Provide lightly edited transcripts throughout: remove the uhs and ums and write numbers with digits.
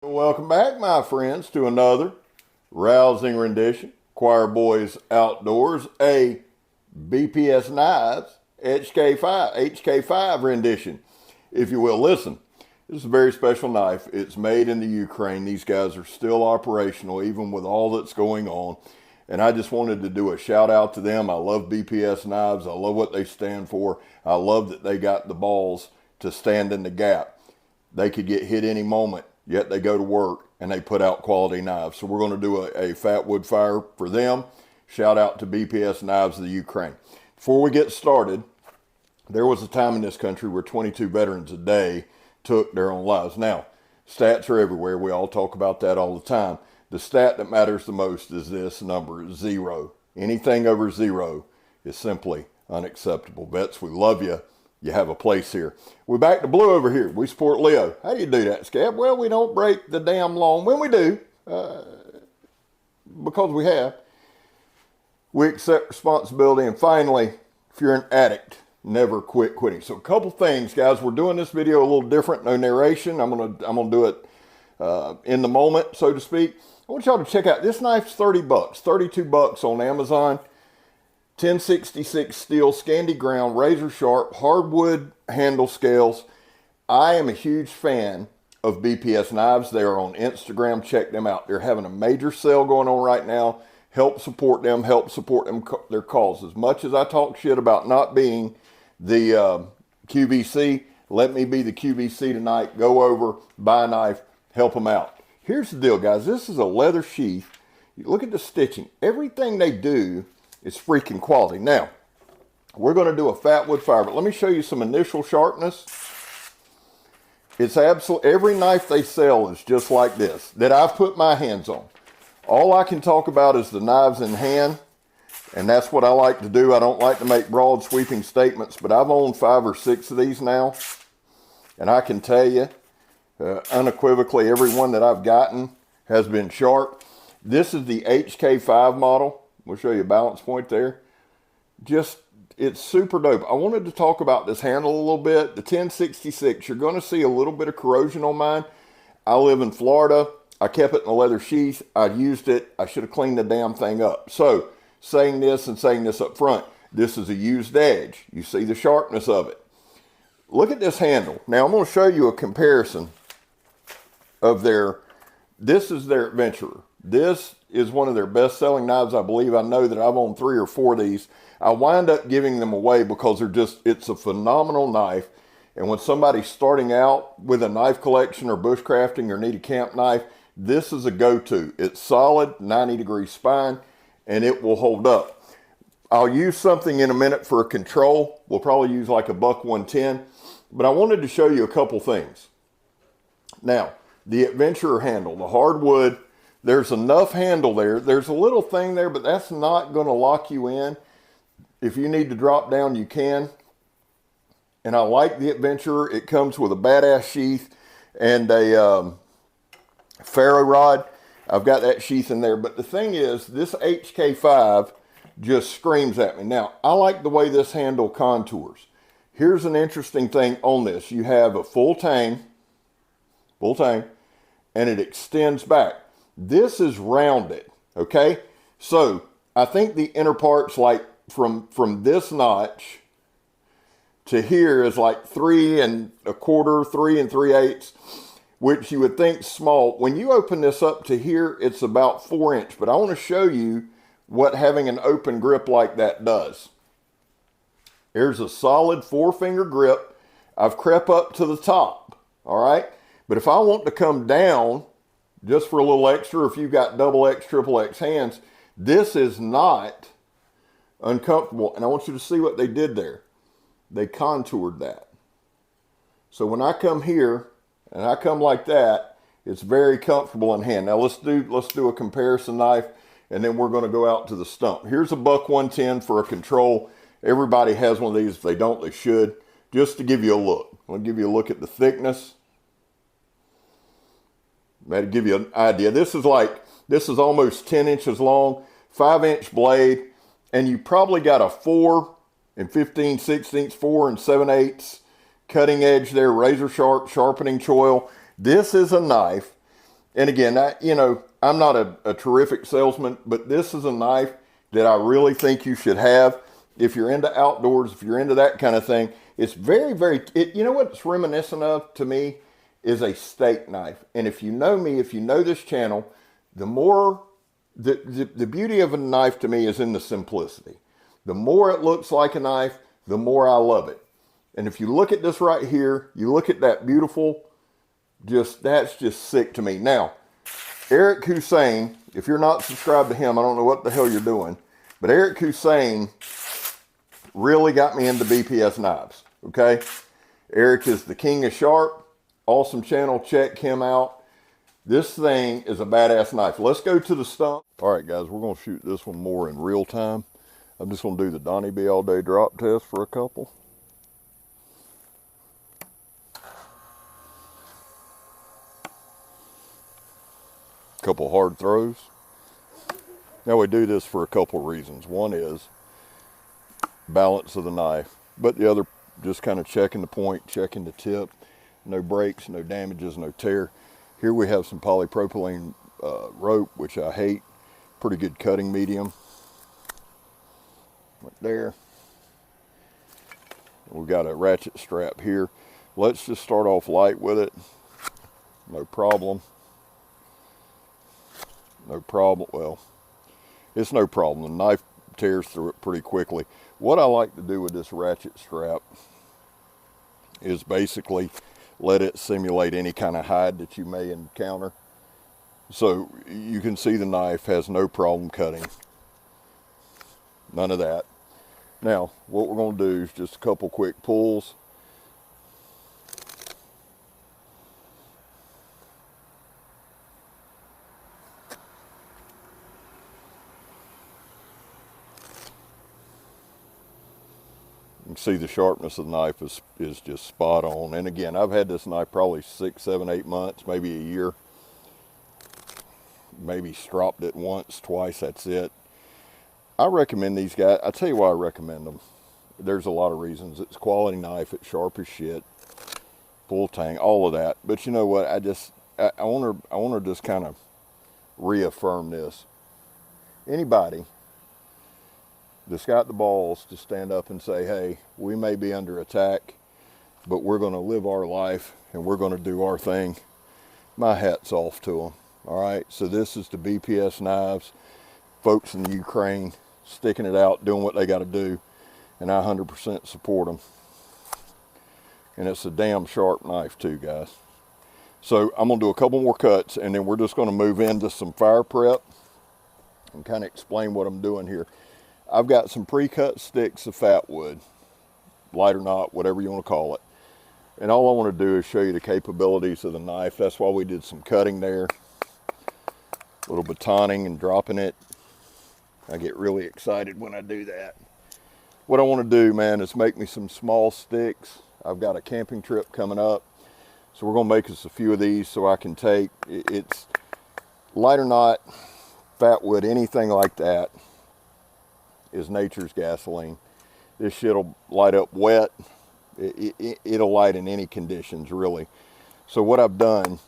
Welcome back, my friends, to another rousing rendition, Choir Boys Outdoors, a BPS Knives HK5 rendition, if you will. Listen, this is a very special knife. It's made in the Ukraine. These guys are still operational, even with all that's going on. And I just wanted to do a shout out to them. I love BPS Knives. I love what they stand for. I love that they got the balls to stand in the gap. They could get hit any moment, yet they go to work and they put out quality knives. So we're going to do a fat wood fire for them. Shout out to BPS Knives of the Ukraine. Before we get started, there was a time in this country where 22 veterans a day took their own lives. Now, stats are everywhere. We all talk about that all the time. The stat that matters the most is this number, 0. Anything over 0 is simply unacceptable. Vets, we love you. You have a place here. We're back to blue over here. We support Leo. How do you do that, Scab? Well, we don't break the damn lawn. When we do, because we have, we accept responsibility. And finally, if you're an addict, never quit quitting. So a couple things, guys. We're doing this video a little different. No narration. I'm gonna do it in the moment, so to speak. I want y'all to check out this knife's 30 bucks, 32 bucks on Amazon. 1066 steel, Scandi ground, razor sharp, hardwood handle scales. I am a huge fan of BPS Knives. They are on Instagram. Check them out. They're having a major sale going on right now. Help support them. Help support them, their cause. As much as I talk shit about not being the QVC, let me be the QVC tonight. Go over, buy a knife, help them out. Here's the deal, guys. This is a leather sheath. Look at the stitching. Everything they do is freaking quality. Now, we're going to do a fat wood fire, but let me show you some initial sharpness. It's absolutely, every knife they sell is just like this, that I've put my hands on. All I can talk about is the knives in hand, and that's what I like to do. I don't like to make broad sweeping statements, but I've owned 5 or 6 of these now, and I can tell you, unequivocally, every one that I've gotten has been sharp. This is the HK5 model. We'll show you a balance point there. Just, it's super dope. I wanted to talk about this handle a little bit. The 1066, you're going to see a little bit of corrosion on mine. I live in Florida. I kept it in a leather sheath. I used it. I should have cleaned the damn thing up. So, saying this and saying this up front, this is a used edge. You see the sharpness of it. Look at this handle. Now, I'm going to show you a comparison of this is their Adventurer. This is one of their best-selling knives, I believe. I know that I've owned 3 or 4 of these. I wind up giving them away because it's a phenomenal knife. And when somebody's starting out with a knife collection or bushcrafting or need a camp knife, this is a go-to. It's solid, 90-degree spine, and it will hold up. I'll use something in a minute for a control. We'll probably use like a buck 110. But I wanted to show you a couple things. Now, the Adventurer handle, the hardwood, there's enough handle there. There's a little thing there, but that's not going to lock you in. If you need to drop down, you can. And I like the Adventurer. It comes with a badass sheath and a ferro rod. I've got that sheath in there. But the thing is, this HK5 just screams at me. Now, I like the way this handle contours. Here's an interesting thing on this. You have a full tang, and it extends back. This is rounded, okay? So I think the inner parts, like from this notch to here, is like 3 1/4, 3 3/8, which you would think small. When you open this up to here, it's about 4 inch. But I want to show you what having an open grip like that does. Here's a solid 4-finger grip. I've crept up to the top, all right? But if I want to come down, just for a little extra, if you've got double X, triple X hands, this is not uncomfortable. And I want you to see what they did there. They contoured that. So when I come here and I come like that, it's very comfortable in hand. Now let's do a comparison knife, and then we're going to go out to the stump. Here's a buck 110 for a control. Everybody has one of these. If they don't, they should. Just to give you a look. I'll give you a look at the thickness. That'll give you an idea. This is almost 10 inches long, 5-inch blade, and you probably got a 4 15/16, 4 7/8 cutting edge there, razor sharp, sharpening choil. This is a knife And again, you know, I'm not a terrific salesman, but this is a knife that I really think you should have if you're into outdoors, if you're into that kind of thing. It's very, very, you know what it's reminiscent of to me is a steak knife. And if you know me, if you know this channel, the more, the beauty of a knife to me is in the simplicity. The more it looks like a knife, the more I love it. And if you look at this right here, you look at that beautiful, that's just sick to me. Now, Eric Hussein, if you're not subscribed to him, I don't know what the hell you're doing, but Eric Hussein really got me into BPS knives, okay? Eric is the king of sharp, awesome channel, check him out. This thing is a badass knife. Let's go to the stump. All right, guys, we're gonna shoot this one more in real time. I'm just gonna do the Donnie B all day drop test for a couple. Couple hard throws. Now we do this for a couple reasons. One is balance of the knife, but the other just kind of checking the point, checking the tip. No breaks, no damages, no tear. Here we have some polypropylene rope, which I hate. Pretty good cutting medium. Right there. We've got a ratchet strap here. Let's just start off light with it. No problem. No problem. Well, it's no problem. The knife tears through it pretty quickly. What I like to do with this ratchet strap is basically let it simulate any kind of hide that you may encounter. So you can see the knife has no problem cutting. None of that. Now, what we're going to do is just a couple quick pulls. You can see the sharpness of the knife is just spot on. And again, I've had this knife probably 6, 7, 8 months, maybe a year. Maybe stropped it once, twice, that's it. I recommend these guys. I tell you why I recommend them. There's a lot of reasons. It's a quality knife, it's sharp as shit, full tang, all of that. But you know what, I want to just kind of reaffirm this. Anybody that's got the balls to stand up and say, hey, we may be under attack, but we're going to live our life and we're going to do our thing, my hat's off to them. All right, so this is the BPS knives, folks in the Ukraine sticking it out, doing what they got to do, and I 100% support them. And it's a damn sharp knife too, guys. So I'm going to do a couple more cuts, and then we're just going to move into some fire prep and kind of explain what I'm doing here. I've got some pre-cut sticks of fat wood, light or not, whatever you want to call it. And all I want to do is show you the capabilities of the knife. That's why we did some cutting there. A little batoning and dropping it. I get really excited when I do that. What I want to do, man, is make me some small sticks. I've got a camping trip coming up, so we're going to make us a few of these so I can take, it's light or not, fat wood, anything like that is nature's gasoline. This shit'll light up wet. It'll light in any conditions, really. So what I've done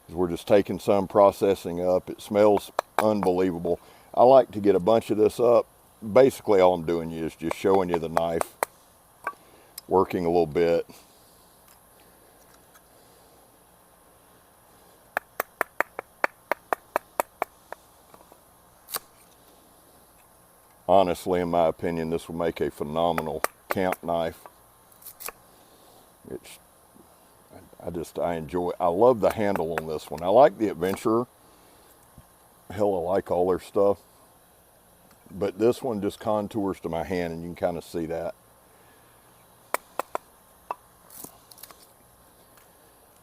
is we're just taking some, processing up. It smells unbelievable. I like to get a bunch of this up. Basically all I'm doing is just showing you the knife working a little bit. Honestly, in my opinion, this will make a phenomenal camp knife. I enjoy it. I love the handle on this one. I like the Adventurer. Hell, I like all their stuff. But this one just contours to my hand, and you can kind of see that.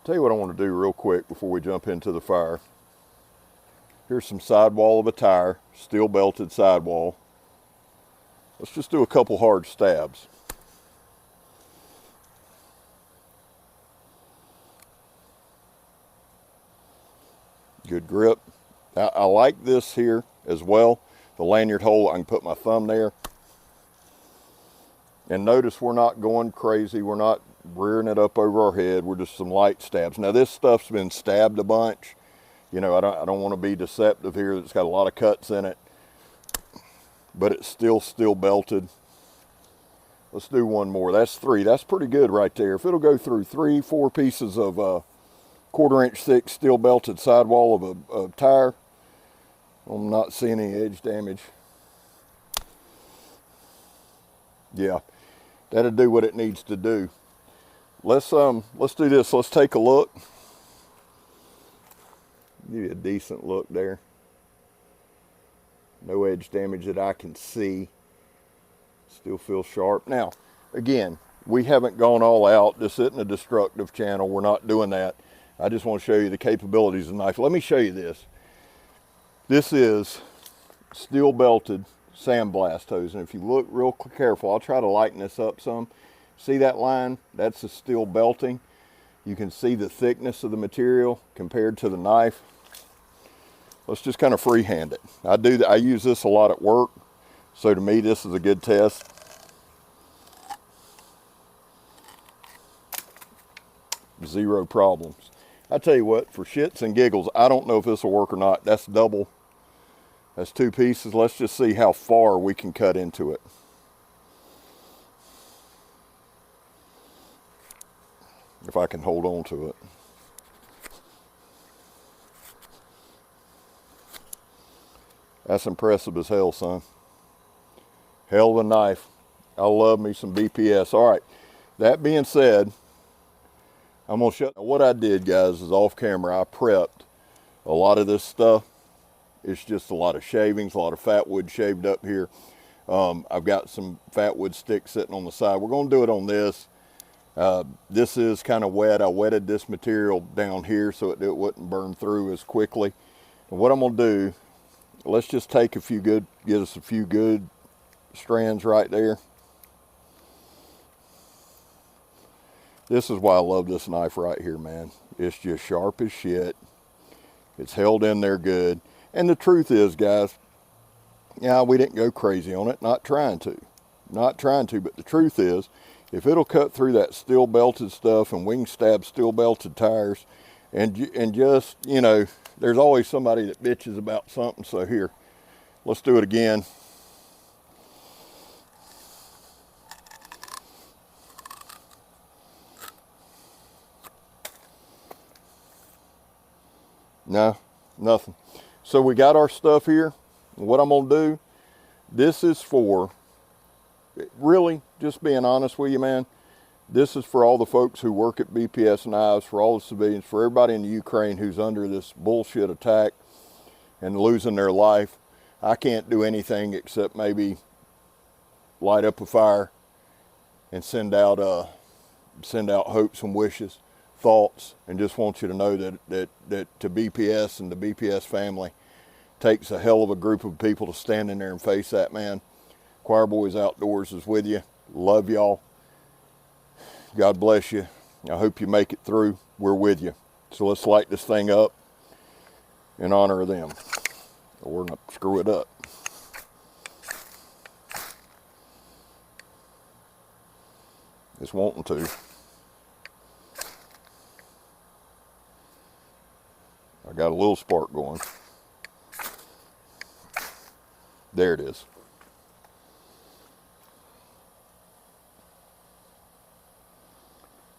Tell you what I want to do real quick before we jump into the fire. Here's some sidewall of a tire, steel belted sidewall. Let's just do a couple hard stabs. Good grip. Now, I like this here as well. The lanyard hole, I can put my thumb there. And notice we're not going crazy. We're not rearing it up over our head. We're just some light stabs. Now this stuff's been stabbed a bunch. You know, I don't want to be deceptive here. It's got a lot of cuts in it, but it's still belted. Let's do one more. That's 3. That's pretty good right there. If it'll go through 3, 4 pieces of 1/4 inch thick steel belted sidewall of a tire, I'm not seeing any edge damage. Yeah, that'll do what it needs to do. Let's do this. Let's take a look. Give you a decent look there. No edge damage that I can see. Still feels sharp. Now, again, we haven't gone all out. This isn't a destructive channel. We're not doing that. I just want to show you the capabilities of the knife. Let me show you this. This is steel belted sandblast hose. And if you look real careful, I'll try to lighten this up some. See that line? That's the steel belting. You can see the thickness of the material compared to the knife. Let's just kind of freehand it. I use this a lot at work. So to me, this is a good test. Zero problems. I tell you what, for shits and giggles, I don't know if this will work or not. That's double. That's 2 pieces. Let's just see how far we can cut into it. If I can hold on to it. That's impressive as hell, son. Hell of a knife. I love me some BPS. All right, that being said, I'm gonna shut. What I did, guys, is off camera, I prepped a lot of this stuff. It's just a lot of shavings, a lot of fat wood shaved up here. I've got some fat wood sticks sitting on the side. We're gonna do it on this. This is kind of wet. I wetted this material down here so it wouldn't burn through as quickly. And what I'm gonna do, let's just take get us a few good strands right there. This is why I love this knife right here, man. It's just sharp as shit. It's held in there good. And the truth is, guys, yeah, we didn't go crazy on it. Not trying to, but the truth is, if it'll cut through that steel belted stuff and we can stab steel belted tires and just, you know, there's always somebody that bitches about something. So here, let's do it again. No, nothing. So we got our stuff here. What I'm gonna do, this is for, really, just being honest with you, man, this is for all the folks who work at BPS Knives, for all the civilians, for everybody in the Ukraine who's under this bullshit attack and losing their life. I can't do anything except maybe light up a fire and send out hopes and wishes, thoughts, and just want you to know that to BPS and the BPS family takes a hell of a group of people to stand in there and face that, man. Choir Boys Outdoors is with you. Love y'all. God bless you. I hope you make it through. We're with you. So let's light this thing up in honor of them, or not screw it up. It's wanting to. I got a little spark going. There it is.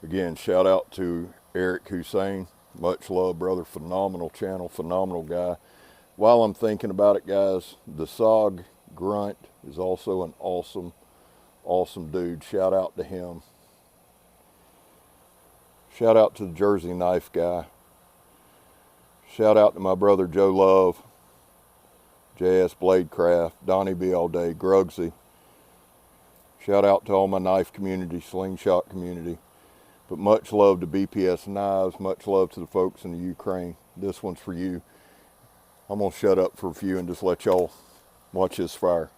Again, shout out to Eric Hussein. Much love, brother. Phenomenal channel, phenomenal guy. While I'm thinking about it, guys, the SOG Grunt is also an awesome, awesome dude. Shout out to him. Shout out to the Jersey Knife guy. Shout out to my brother Joe Love, JS Bladecraft, Donnie B all day, Grugsy. Shout out to all my knife community, slingshot community. But much love to BPS Knives, much love to the folks in the Ukraine. This one's for you. I'm gonna shut up for a few and just let y'all watch this fire.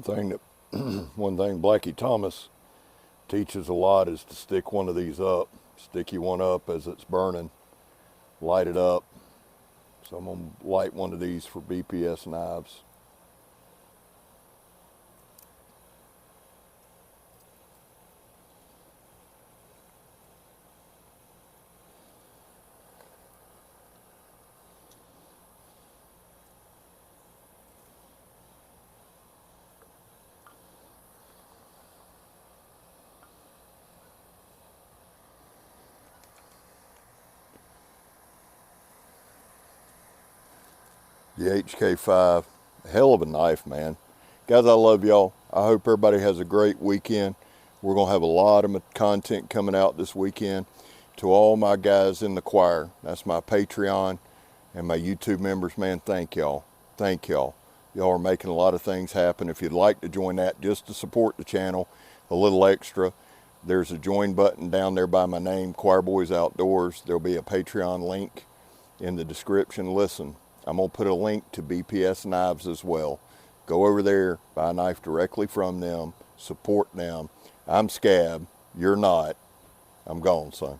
One thing Blackie Thomas teaches a lot is to stick one of these up. Sticky one up as it's burning. Light it up. So I'm going to light one of these for BPS knives. The HK5, hell of a knife, man. Guys, I love y'all. I hope everybody has a great weekend. We're going to have a lot of content coming out this weekend. To all my guys in the choir, that's my Patreon and my YouTube members, man, thank y'all. Thank y'all. Y'all are making a lot of things happen. If you'd like to join that just to support the channel, a little extra, there's a join button down there by my name, Choir Boys Outdoors. There'll be a Patreon link in the description. Listen, I'm going to put a link to BPS Knives as well. Go over there, buy a knife directly from them, support them. I'm Scab, you're not. I'm gone, son.